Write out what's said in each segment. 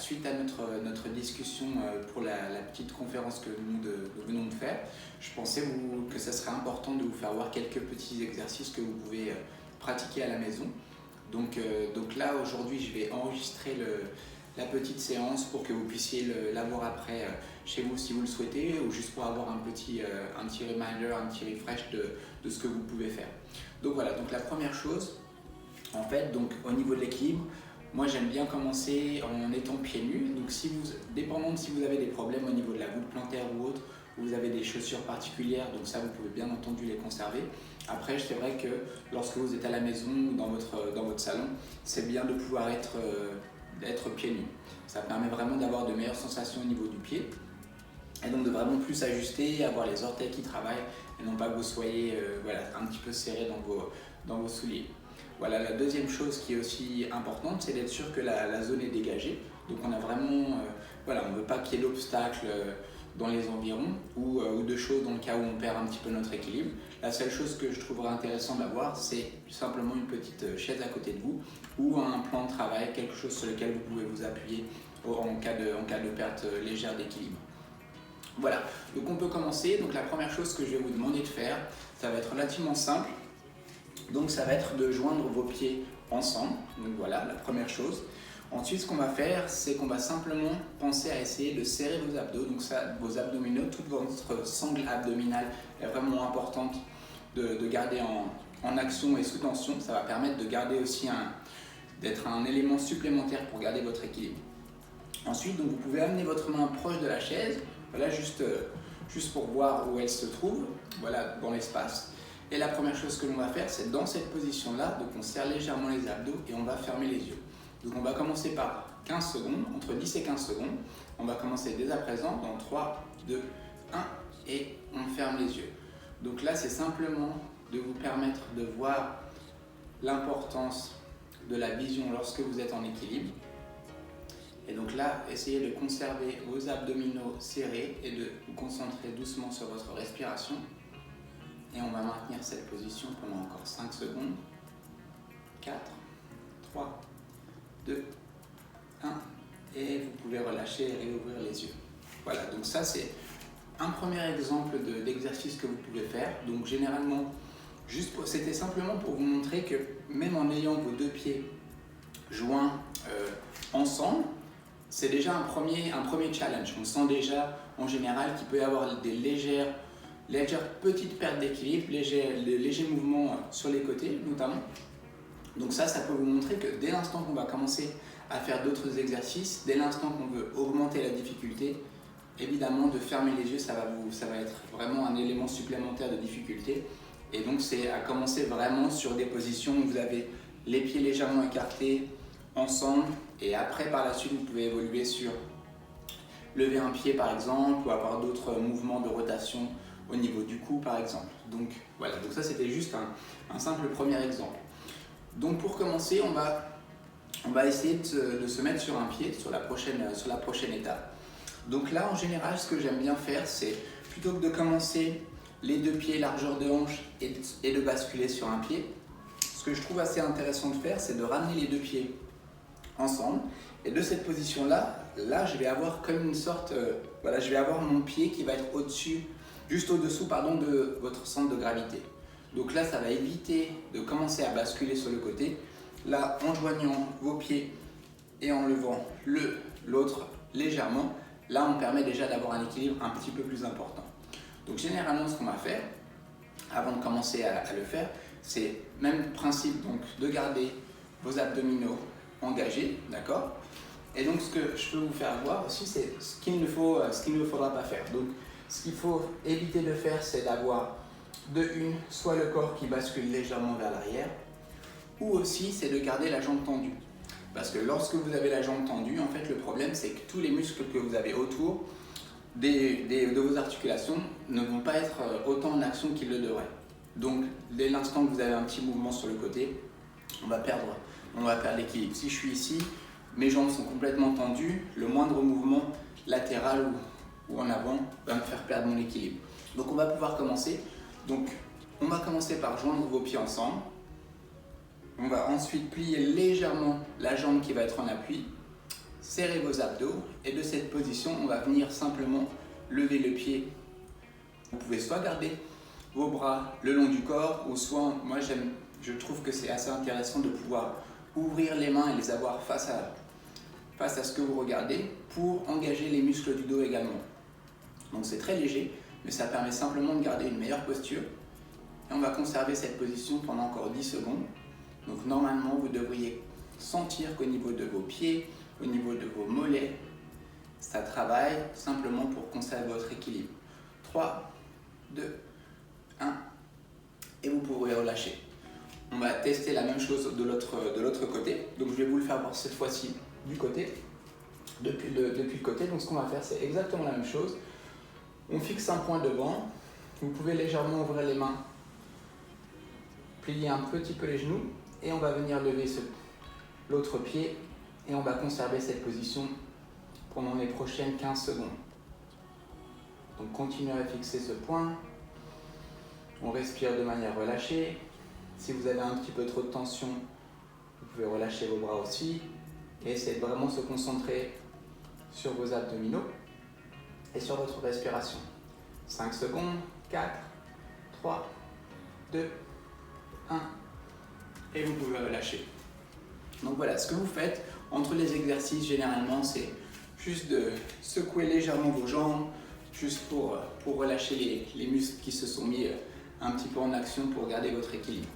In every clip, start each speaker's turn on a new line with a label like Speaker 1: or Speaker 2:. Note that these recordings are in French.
Speaker 1: suite à notre discussion pour la petite conférence que nous venons de faire, je pensais que ça serait important de vous faire voir quelques petits exercices que vous pouvez pratiquer à la maison. Donc là, aujourd'hui, je vais enregistrer la petite séance pour que vous puissiez la voir après chez vous si vous le souhaitez, ou juste pour avoir un petit reminder, un petit refresh de ce que vous pouvez faire. Donc voilà, donc la première chose, en fait, donc au niveau de l'équilibre, moi j'aime bien commencer en étant pieds nus. Donc dépendant de si vous avez des problèmes au niveau de la voûte plantaire ou autre, ou vous avez des chaussures particulières, donc ça vous pouvez bien entendu les conserver. Après, c'est vrai que lorsque vous êtes à la maison ou dans votre salon, c'est bien de pouvoir être pieds nus. Ça permet vraiment d'avoir de meilleures sensations au niveau du pied et donc de vraiment plus ajuster, avoir les orteils qui travaillent et non pas que vous soyez un petit peu serré dans vos souliers. Voilà, la deuxième chose qui est aussi importante, c'est d'être sûr que la zone est dégagée. Donc on a vraiment, on ne veut pas qu'il y ait d'obstacles dans les environs ou de choses dans le cas où on perd un petit peu notre équilibre. La seule chose que je trouverais intéressant d'avoir, c'est simplement une petite chaise à côté de vous ou un plan de travail, quelque chose sur lequel vous pouvez vous appuyer en cas de perte légère d'équilibre. Voilà, donc on peut commencer. Donc la première chose que je vais vous demander de faire, ça va être relativement simple. Donc ça va être de joindre vos pieds ensemble. Donc voilà, la première chose. Ensuite, ce qu'on va faire, c'est qu'on va simplement penser à essayer de serrer vos abdos, donc ça, vos abdominaux, toute votre sangle abdominale est vraiment importante de garder en action et sous tension. Ça va permettre de garder aussi d'être un élément supplémentaire pour garder votre équilibre. Ensuite, donc, vous pouvez amener votre main proche de la chaise, voilà, juste pour voir où elle se trouve, voilà, dans l'espace. Et la première chose que l'on va faire, c'est dans cette position-là, donc on serre légèrement les abdos et on va fermer les yeux. Donc on va commencer par 15 secondes, entre 10 et 15 secondes. On va commencer dès à présent dans 3, 2, 1 et on ferme les yeux. Donc là, c'est simplement de vous permettre de voir l'importance de la vision lorsque vous êtes en équilibre. Et donc là, essayez de conserver vos abdominaux serrés et de vous concentrer doucement sur votre respiration. Et on va maintenir cette position pendant encore 5 secondes. 4, 3, 2, 1 et vous pouvez relâcher et réouvrir les yeux. Voilà, donc ça c'est un premier exemple d'exercice que vous pouvez faire. Donc généralement, c'était simplement pour vous montrer que même en ayant vos deux pieds joints ensemble, c'est déjà un premier challenge. On sent déjà en général qu'il peut y avoir des légères petites pertes d'équilibre, légers mouvements sur les côtés notamment. Donc ça peut vous montrer que dès l'instant qu'on va commencer à faire d'autres exercices, dès l'instant qu'on veut augmenter la difficulté, évidemment de fermer les yeux, ça va être vraiment un élément supplémentaire de difficulté. Et donc c'est à commencer vraiment sur des positions où vous avez les pieds légèrement écartés ensemble et après par la suite vous pouvez évoluer sur lever un pied par exemple ou avoir d'autres mouvements de rotation au niveau du cou par exemple. Donc voilà, donc ça c'était juste un simple premier exemple. Donc pour commencer, on va essayer de se mettre sur un pied sur la prochaine étape. Donc là, en général, ce que j'aime bien faire, c'est plutôt que de commencer les deux pieds largeur de hanche et de basculer sur un pied, ce que je trouve assez intéressant de faire, c'est de ramener les deux pieds ensemble. Et de cette position-là, je vais avoir comme une sorte, je vais avoir mon pied qui va être juste au-dessous de votre centre de gravité. Donc là, ça va éviter de commencer à basculer sur le côté. Là, en joignant vos pieds et en levant l'autre légèrement, là, on permet déjà d'avoir un équilibre un petit peu plus important. Donc généralement, ce qu'on va faire, avant de commencer à le faire, c'est même principe donc, de garder vos abdominaux engagés, d'accord? Et donc, ce que je peux vous faire voir aussi, c'est ce qu'il ne faudra pas faire. Donc, ce qu'il faut éviter de faire, c'est d'avoir soit le corps qui bascule légèrement vers l'arrière, ou aussi c'est de garder la jambe tendue. Parce que lorsque vous avez la jambe tendue, en fait le problème c'est que tous les muscles que vous avez autour de vos articulations ne vont pas être autant en action qu'ils le devraient. Donc dès l'instant que vous avez un petit mouvement sur le côté, on va perdre l'équilibre. Si je suis ici, mes jambes sont complètement tendues, le moindre mouvement latéral ou en avant va me faire perdre mon équilibre. Donc on va pouvoir commencer. Donc, on va commencer par joindre vos pieds ensemble. On va ensuite plier légèrement la jambe qui va être en appui, serrer vos abdos et de cette position, on va venir simplement lever le pied. Vous pouvez soit garder vos bras le long du corps ou soit, moi je trouve que c'est assez intéressant de pouvoir ouvrir les mains et les avoir face à ce que vous regardez pour engager les muscles du dos également. Donc c'est très léger, mais ça permet simplement de garder une meilleure posture. Et on va conserver cette position pendant encore 10 secondes. Donc normalement, vous devriez sentir qu'au niveau de vos pieds, au niveau de vos mollets, ça travaille simplement pour conserver votre équilibre. 3, 2, 1, et vous pourrez relâcher. On va tester la même chose de l'autre côté. Donc je vais vous le faire voir cette fois-ci du côté, depuis le côté. Donc ce qu'on va faire, c'est exactement la même chose. On fixe un point devant. Vous pouvez légèrement ouvrir les mains, plier un petit peu les genoux et on va venir lever l'autre pied et on va conserver cette position pendant les prochaines 15 secondes. Donc continuez à fixer ce point. On respire de manière relâchée. Si vous avez un petit peu trop de tension, vous pouvez relâcher vos bras aussi et essayer de vraiment se concentrer sur vos abdominaux et sur votre respiration. 5 secondes, 4, 3, 2, 1 et vous pouvez relâcher. Donc voilà, ce que vous faites entre les exercices généralement c'est juste de secouer légèrement vos jambes, juste pour relâcher les muscles qui se sont mis un petit peu en action pour garder votre équilibre.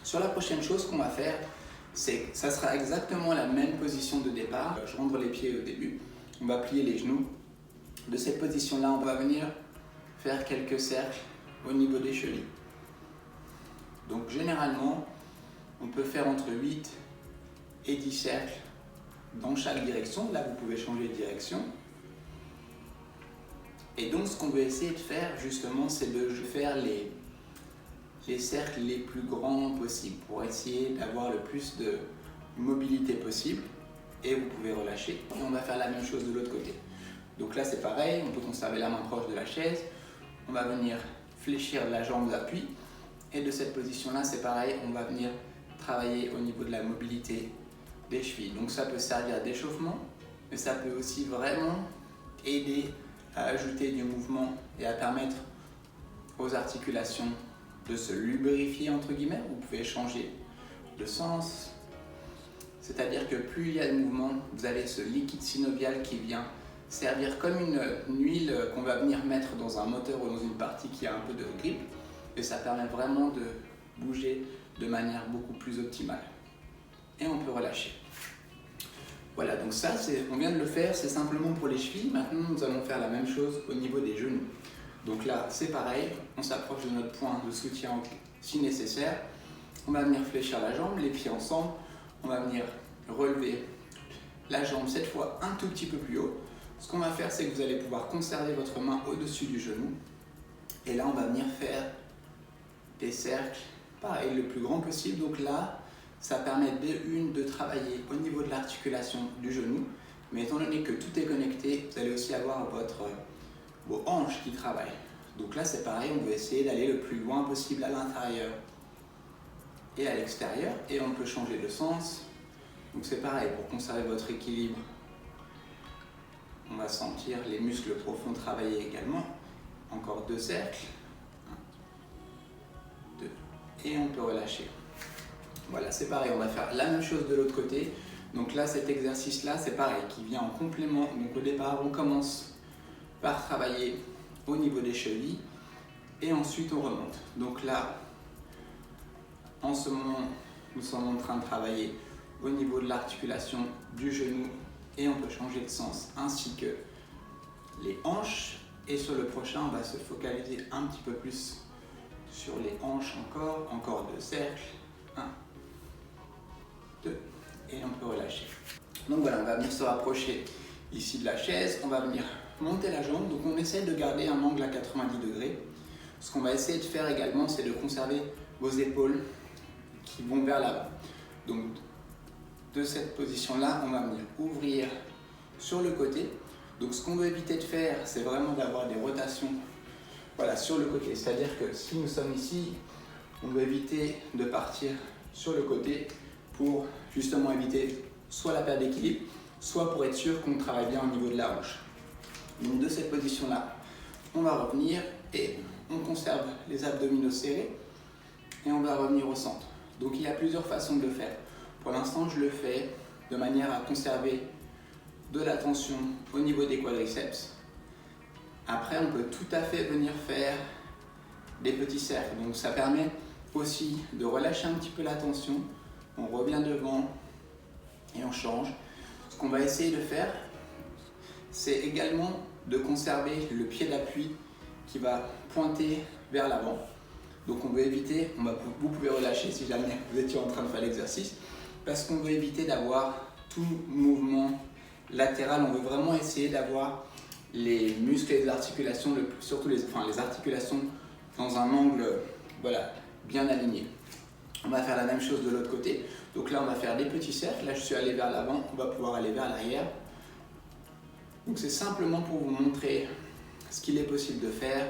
Speaker 1: Sur la prochaine chose qu'on va faire, ça sera exactement la même position de départ. Je rentre les pieds au début, on va plier les genoux. De cette position-là, on va venir faire quelques cercles au niveau des chevilles. Donc généralement, on peut faire entre 8 et 10 cercles dans chaque direction. Là, vous pouvez changer de direction. Et donc, ce qu'on veut essayer de faire, justement, c'est de faire les cercles les plus grands possibles pour essayer d'avoir le plus de mobilité possible. Et vous pouvez relâcher. Et on va faire la même chose de l'autre côté. Donc là, c'est pareil. On peut conserver la main proche de la chaise. On va venir fléchir la jambe d'appui. Et de cette position-là, c'est pareil. On va venir travailler au niveau de la mobilité des chevilles. Donc ça peut servir d'échauffement, mais ça peut aussi vraiment aider à ajouter du mouvement et à permettre aux articulations de se lubrifier entre guillemets. Vous pouvez changer de sens, c'est-à-dire que plus il y a de mouvement, vous avez ce liquide synovial qui vient servir comme une huile qu'on va venir mettre dans un moteur ou dans une partie qui a un peu de grip et ça permet vraiment de bouger de manière beaucoup plus optimale. Et on peut relâcher. Voilà, donc ça, on vient de le faire, c'est simplement pour les chevilles. Maintenant, nous allons faire la même chose au niveau des genoux. Donc là, c'est pareil, on s'approche de notre point de soutien si nécessaire. On va venir fléchir la jambe, les pieds ensemble. On va venir relever la jambe, cette fois un tout petit peu plus haut. Ce qu'on va faire, c'est que vous allez pouvoir conserver votre main au-dessus du genou. Et là, on va venir faire des cercles, pareil, le plus grand possible. Donc là, ça permet de travailler au niveau de l'articulation du genou, mais étant donné que tout est connecté, vous allez aussi avoir vos hanches qui travaillent. Donc là c'est pareil, on va essayer d'aller le plus loin possible à l'intérieur et à l'extérieur, et on peut changer de sens. Donc c'est pareil, pour conserver votre équilibre, on va sentir les muscles profonds travailler également. Encore 2 cercles, 1, 2, et on peut relâcher. Voilà, c'est pareil, on va faire la même chose de l'autre côté. Donc là, cet exercice-là, c'est pareil, qui vient en complément. Donc au départ, on commence par travailler au niveau des chevilles et ensuite on remonte. Donc là, en ce moment, nous sommes en train de travailler au niveau de l'articulation du genou et on peut changer de sens, ainsi que les hanches. Et sur le prochain, on va se focaliser un petit peu plus sur les hanches encore 2 cercles. 1, 2, et on peut relâcher. Donc voilà, on va venir se rapprocher ici de la chaise, on va venir monter la jambe, donc on essaie de garder un angle à 90 degrés. Ce qu'on va essayer de faire également, c'est de conserver vos épaules qui vont vers l'avant. Donc de cette position-là, on va venir ouvrir sur le côté. Donc ce qu'on veut éviter de faire, c'est vraiment d'avoir des rotations sur le côté. C'est-à-dire que si nous sommes ici, on veut éviter de partir sur le côté pour justement éviter soit la perte d'équilibre, soit pour être sûr qu'on travaille bien au niveau de la hanche. Donc de cette position-là, on va revenir et on conserve les abdominaux serrés et on va revenir au centre. Donc il y a plusieurs façons de le faire. Pour l'instant, je le fais de manière à conserver de la tension au niveau des quadriceps. Après, on peut tout à fait venir faire des petits cercles. Donc ça permet aussi de relâcher un petit peu la tension. On revient devant et on change. Ce qu'on va essayer de faire, c'est également de conserver le pied d'appui qui va pointer vers l'avant. Donc on veut éviter, vous pouvez relâcher si jamais vous étiez en train de faire l'exercice, parce qu'on veut éviter d'avoir tout mouvement latéral. On veut vraiment essayer d'avoir les muscles et les articulations, surtout les articulations dans un angle bien aligné. On va faire la même chose de l'autre côté. Donc là on va faire des petits cercles. Là je suis allé vers l'avant, on va pouvoir aller vers l'arrière. Donc c'est simplement pour vous montrer ce qu'il est possible de faire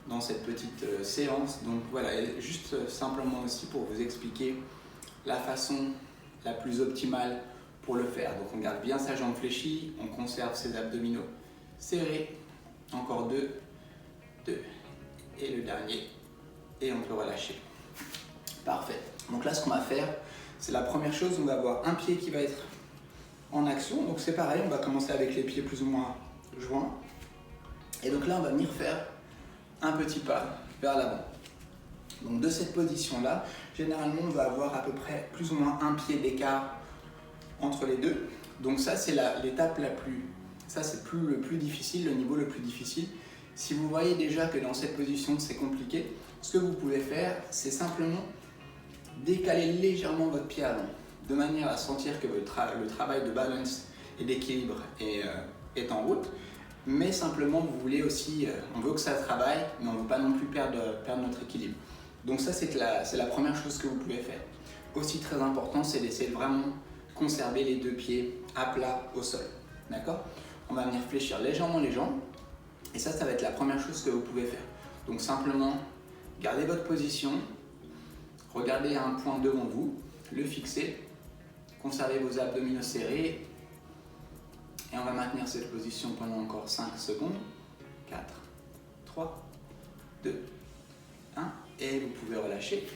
Speaker 1: dans cette petite séance. Donc voilà, et juste simplement aussi pour vous expliquer la façon la plus optimale pour le faire. Donc on garde bien sa jambe fléchie, on conserve ses abdominaux serrés. Encore deux, et le dernier, et on peut relâcher. Parfait. Donc là ce qu'on va faire, c'est la première chose, on va avoir un pied qui va être en action. Donc c'est pareil, on va commencer avec les pieds plus ou moins joints. Et donc là on va venir faire un petit pas vers l'avant. Donc de cette position-là, généralement on va avoir à peu près plus ou moins un pied d'écart entre les deux. Donc ça c'est l'étape le plus difficile, le niveau le plus difficile. Si vous voyez déjà que dans cette position c'est compliqué, ce que vous pouvez faire, c'est simplement décaler légèrement votre pied avant, de manière à sentir que le travail de balance et d'équilibre est en route. Mais simplement, vous voulez aussi, on veut que ça travaille, mais on ne veut pas non plus perdre notre équilibre. Donc ça, c'est la première chose que vous pouvez faire. Aussi très important, c'est d'essayer de vraiment conserver les deux pieds à plat au sol. D'accord ? On va venir fléchir légèrement les jambes. Et ça va être la première chose que vous pouvez faire. Donc simplement, gardez votre position, regardez un point devant vous, le fixez, conservez vos abdominaux serrés. Et on va maintenir cette position pendant encore 5 secondes. 4, 3, 2, 1. Et vous pouvez relâcher.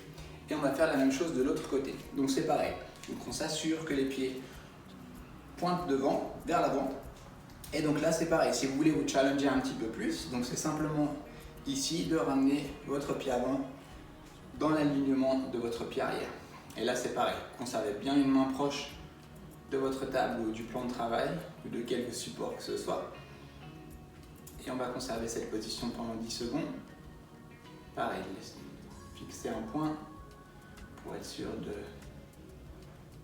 Speaker 1: Et on va faire la même chose de l'autre côté. Donc c'est pareil. Donc on s'assure que les pieds pointent devant, vers l'avant. Et donc là c'est pareil. Si vous voulez vous challenger un petit peu plus, donc c'est simplement ici de ramener votre pied avant dans l'alignement de votre pied arrière. Et là c'est pareil. Conservez bien une main proche de votre table ou du plan de travail ou de quelque support que ce soit. Et on va conserver cette position pendant 10 secondes. Pareil, fixer un point pour être sûr de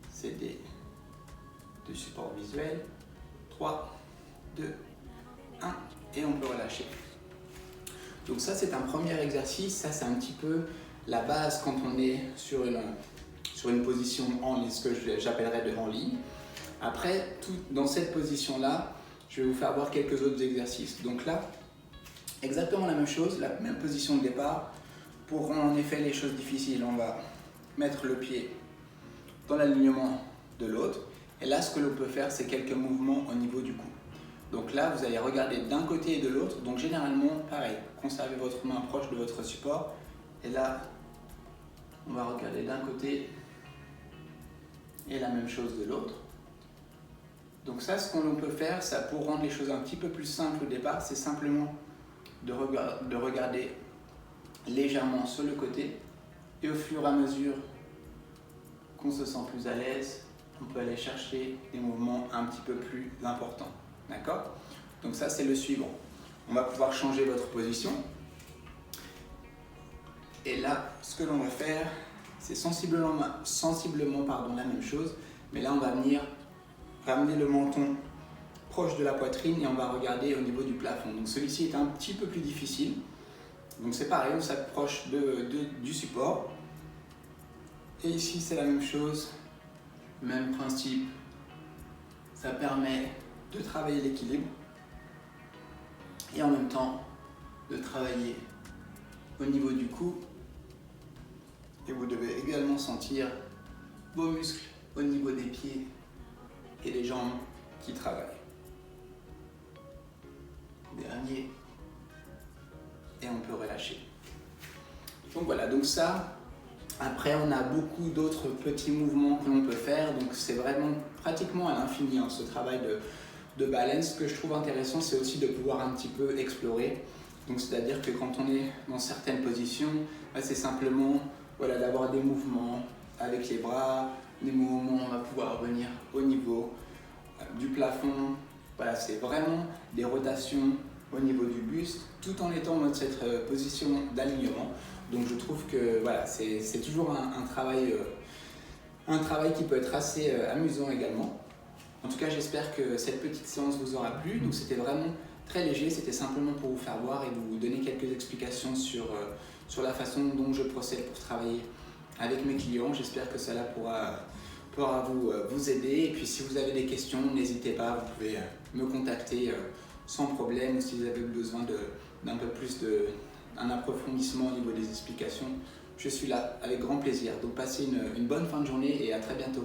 Speaker 1: céder du support visuel. 3, 2, 1 et on peut relâcher. Donc ça c'est un premier exercice, ça c'est un petit peu la base quand on est sur une position en ligne, ce que j'appellerais de en ligne. Après, dans cette position-là, je vais vous faire voir quelques autres exercices. Donc là, exactement la même chose, la même position de départ. Pour rendre en effet les choses difficiles, on va mettre le pied dans l'alignement de l'autre. Et là, ce que l'on peut faire, c'est quelques mouvements au niveau du cou. Donc là, vous allez regarder d'un côté et de l'autre. Donc généralement, pareil, conservez votre main proche de votre support. Et là, on va regarder d'un côté et la même chose de l'autre. Donc ça, ce qu'on peut faire, ça pour rendre les choses un petit peu plus simples au départ, c'est simplement de regarder légèrement sur le côté et au fur et à mesure qu'on se sent plus à l'aise, on peut aller chercher des mouvements un petit peu plus importants. D'accord ? Donc ça, c'est le suivant. On va pouvoir changer votre position. Et là, ce que l'on va faire, c'est sensiblement la même chose, mais là, on va venir ramener le menton proche de la poitrine et on va regarder au niveau du plafond. Donc celui-ci est un petit peu plus difficile. Donc c'est pareil, on s'approche du support. Et ici c'est la même chose, même principe. Ça permet de travailler l'équilibre et en même temps de travailler au niveau du cou. Et vous devez également sentir vos muscles au niveau des pieds et les jambes qui travaillent. Dernier. Et on peut relâcher. Donc voilà, donc ça, après on a beaucoup d'autres petits mouvements que l'on peut faire, donc c'est vraiment pratiquement à l'infini ce travail de balance. Ce que je trouve intéressant, c'est aussi de pouvoir un petit peu explorer. Donc c'est-à-dire que quand on est dans certaines positions, c'est simplement voilà, d'avoir des mouvements avec les bras, des mouvements, on va pouvoir revenir au niveau du plafond. Voilà, c'est vraiment des rotations au niveau du buste, tout en étant dans cette position d'alignement. Donc je trouve que voilà, c'est toujours un travail qui peut être assez amusant également. En tout cas, j'espère que cette petite séance vous aura plu. Donc c'était vraiment très léger, c'était simplement pour vous faire voir et vous donner quelques explications sur la façon dont je procède pour travailler avec mes clients. J'espère que cela pourra vous aider. Et puis si vous avez des questions, n'hésitez pas, vous pouvez me contacter sans problème. Si vous avez besoin d'un peu plus d'un approfondissement au niveau des explications, je suis là avec grand plaisir. Donc passez une bonne fin de journée et à très bientôt.